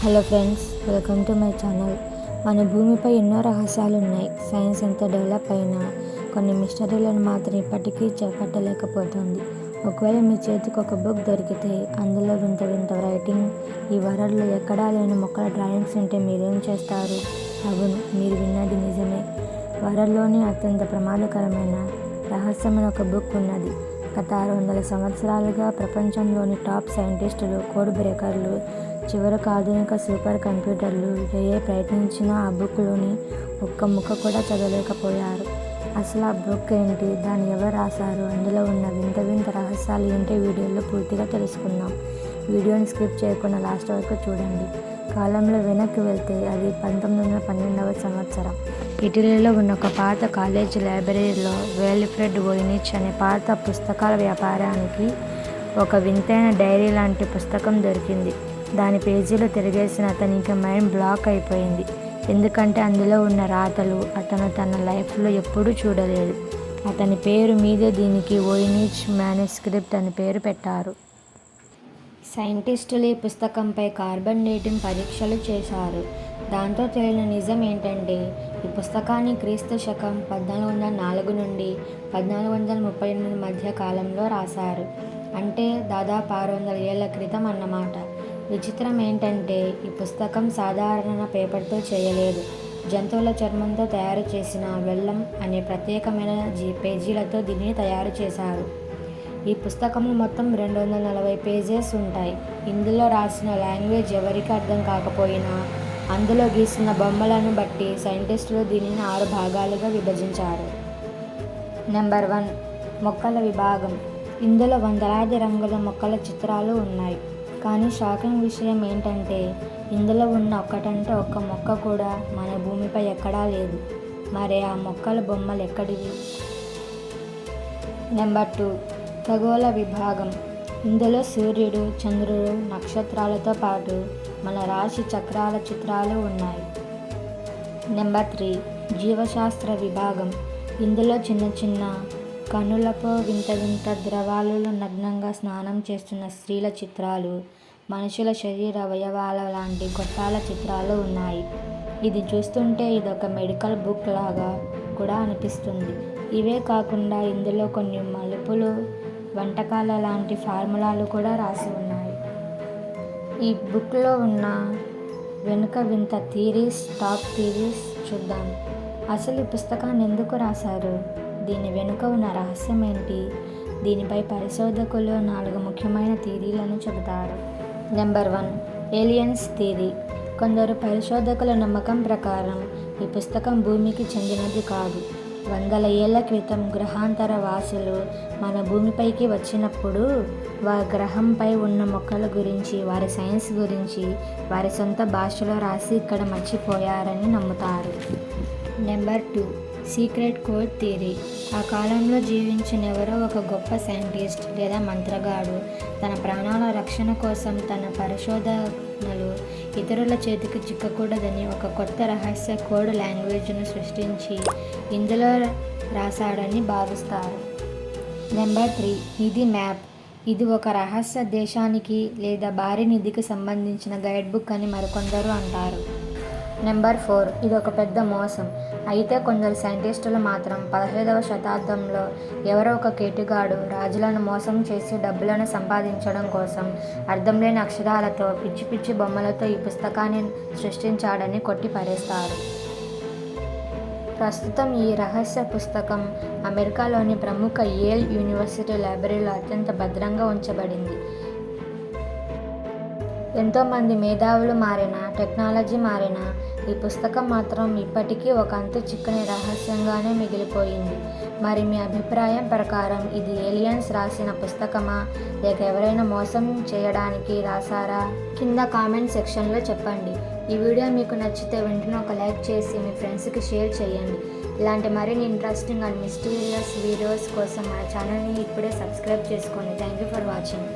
Hello friends, welcome to my channel. మన భూమిపై ఎన్నో రహస్యాలు ఉన్నాయి. సైన్స్ ఎంత డెవలప్ అయినా కొన్ని మిస్టరీలను మాత్రం ఇప్పటికీ చేపట్టలేకపోతుంది. ఒకవేళ మీ చేతికి ఒక బుక్ దొరికితే అందులో వింత వింత రైటింగ్, ఈ వరల్డ్లో ఎక్కడా లేని మొక్కల డ్రాయింగ్స్ ఉంటే మీరేం చేస్తారు? అవును, మీరు విన్నది నిజమే. వరల్డ్లోని అత్యంత ప్రమాదకరమైన రహస్యమైన ఒక బుక్ ఉన్నది. గత 600 సంవత్సరాలుగా ప్రపంచంలోని టాప్ సైంటిస్టులు, కోడ్ బ్రేకర్లు, చివరకు ఆధునిక సూపర్ కంప్యూటర్లు ప్రయత్నించినా ఆ బుక్లోని ఒక్క ముక్క కూడా చదవలేకపోయారు. అసలు ఆ బుక్ ఏంటి, దాన్ని ఎవరు రాశారు, అందులో ఉన్న వింత వింత రహస్యాలు ఏంటో వీడియోలో పూర్తిగా తెలుసుకుందాం. వీడియోని స్కిప్ చేయకుండా లాస్ట్ వరకు చూడండి. కాలంలో వెనక్కి వెళ్తే అది 1912వ సంవత్సరం. ఇటలీలో ఉన్న ఒక పాత కాలేజీ లైబ్రరీలో విల్ఫ్రెడ్ వోయినిచ్ అనే పాత పుస్తకాల వ్యాపారానికి ఒక వింతైన డైరీ లాంటి పుస్తకం దొరికింది. దాని పేజీలు తిరిగేసిన అతనికి మైండ్ బ్లాక్ అయిపోయింది. ఎందుకంటే అందులో ఉన్న రాతలు అతను తన లైఫ్లో ఎప్పుడూ చూడలేదు. అతని పేరు మీదే దీనికి వోయినిచ్ మ్యానుస్క్రిప్ట్ అని పేరు పెట్టారు. సైంటిస్టులు ఈ పుస్తకంపై కార్బన్ డేటింగ్ పరీక్షలు చేశారు. దాంతో తెలియని నిజం ఏంటంటే ఈ పుస్తకాన్ని క్రీస్తు శకం 1404 నుండి 1438 మధ్య కాలంలో రాశారు. అంటే దాదాపు 600 ఏళ్ల క్రితం అన్నమాట. విచిత్రం ఏంటంటే ఈ పుస్తకం సాధారణ పేపర్తో చేయలేదు. జంతువుల చర్మంతో తయారు చేసిన వెల్లం అనే ప్రత్యేకమైన పేజీలతో దీనిని తయారు చేశారు. ఈ పుస్తకంలో మొత్తం 240 పేజెస్ ఉంటాయి. ఇందులో రాసిన లాంగ్వేజ్ ఎవరికి అర్థం కాకపోయినా అందులో గీసిన బొమ్మలను బట్టి సైంటిస్టులు దీనిని 6 భాగాలుగా విభజించారు. నెంబర్ 1, మొక్కల విభాగం. ఇందులో వందలాది రంగుల మొక్కల చిత్రాలు ఉన్నాయి. కానీ షాకింగ్ విషయం ఏంటంటే ఇందులో ఉన్న ఒక్కటంటే ఒక్క మొక్క కూడా మన భూమిపై ఎక్కడా లేదు. మరి ఆ మొక్కల బొమ్మలు ఎక్కడివి? నెంబర్ 2, ఖగోళ విభాగం. ఇందులో సూర్యుడు, చంద్రుడు, నక్షత్రాలతో పాటు మన రాశి చక్రాల చిత్రాలు ఉన్నాయి. నెంబర్ 3, జీవశాస్త్ర విభాగం. ఇందులో చిన్న చిన్న కనులతో వింత వింత ద్రవాలలో నగ్నంగా స్నానం చేస్తున్న స్త్రీల చిత్రాలు, మనుషుల శరీర అవయవాల లాంటి గొట్టాల చిత్రాలు ఉన్నాయి. ఇది చూస్తుంటే ఇదొక మెడికల్ బుక్ లాగా కూడా అనిపిస్తుంది. ఇవే కాకుండా ఇందులో కొన్ని మలుపులు, వంటకాల లాంటి ఫార్ములాలు కూడా రాసి ఉన్నాయి. ఈ బుక్లో ఉన్న వెనుక వింత థీరీస్, టాప్ థీరీస్ చూద్దాం. అసలు ఈ పుస్తకాన్ని ఎందుకు రాశారు? దీని వెనుక ఉన్న రహస్యం ఏంటి? దీనిపై పరిశోధకులు 4 ముఖ్యమైన థీరీలను చెబుతారు. Number 1, aliens theory. కొందరు పరిశోధకుల నమ్మకం ప్రకారం ఈ పుస్తకం భూమికి చెందినది కాదు. వందల ఏళ్ల క్రితం గ్రహాంతర వాసులు మన భూమిపైకి వచ్చినప్పుడు వారి గ్రహంపై ఉన్న మొక్కల గురించి, వారి సైన్స్ గురించి వారి సొంత భాషలో రాసి ఇక్కడ మర్చిపోయారని నమ్ముతారు. Number 2, secret code theory. ఆ కాలంలో జీవించిన ఎవరో ఒక గొప్ప సైంటిస్ట్ లేదా మంత్రగాడు తన ప్రాణాల రక్షణ కోసం తన పరిశోధనలు ఇతరుల చేతికి చిక్కకూడదని ఒక కొత్త రహస్య కోడ్ లాంగ్వేజ్ను సృష్టించి ఇందులో రాశాడని భావిస్తారు. నెంబర్ 3, నిధి మ్యాప్. ఇది ఒక రహస్య దేశానికి లేదా భారీ నిధికి సంబంధించిన గైడ్ బుక్ అని మరికొందరు అంటారు. నెంబర్ 4, ఇది ఒక పెద్ద మోసం. అయితే కొందరు సైంటిస్టులు మాత్రం 15వ శతాబ్దంలో ఎవరో ఒక కేటుగాడు రాజులను మోసం చేసి డబ్బులను సంపాదించడం కోసం అర్థం లేని అక్షరాలతో, పిచ్చి పిచ్చి బొమ్మలతో ఈ పుస్తకాన్ని సృష్టించాడని కొట్టి పడేస్తారు. ప్రస్తుతం ఈ రహస్య పుస్తకం అమెరికాలోని ప్రముఖ యేల్ యూనివర్సిటీ లైబ్రరీలో అత్యంత భద్రంగా ఉంచబడింది. ఎంతోమంది మేధావులు మారినా, టెక్నాలజీ మారినా ఈ పుస్తకం మాత్రం ఇప్పటికీ ఒక అంతు చిక్కని రహస్యంగానే మిగిలిపోయింది. మరి మీ అభిప్రాయం ప్రకారం ఇది ఏలియన్స్ రాసిన పుస్తకమా, లేక ఎవరైనా మోసం చేయడానికి రాశారా? కింద కామెంట్ సెక్షన్లో చెప్పండి. ఈ వీడియో మీకు నచ్చితే వెంటనే ఒక లైక్ చేసి మీ ఫ్రెండ్స్కి షేర్ చేయండి. ఇలాంటి మరిన్ని ఇంట్రెస్టింగ్ అండ్ మిస్టీరియస్ వీడియోస్ కోసం మన ఛానల్ని ఇప్పుడే సబ్స్క్రైబ్ చేసుకోండి. Thank you for watching.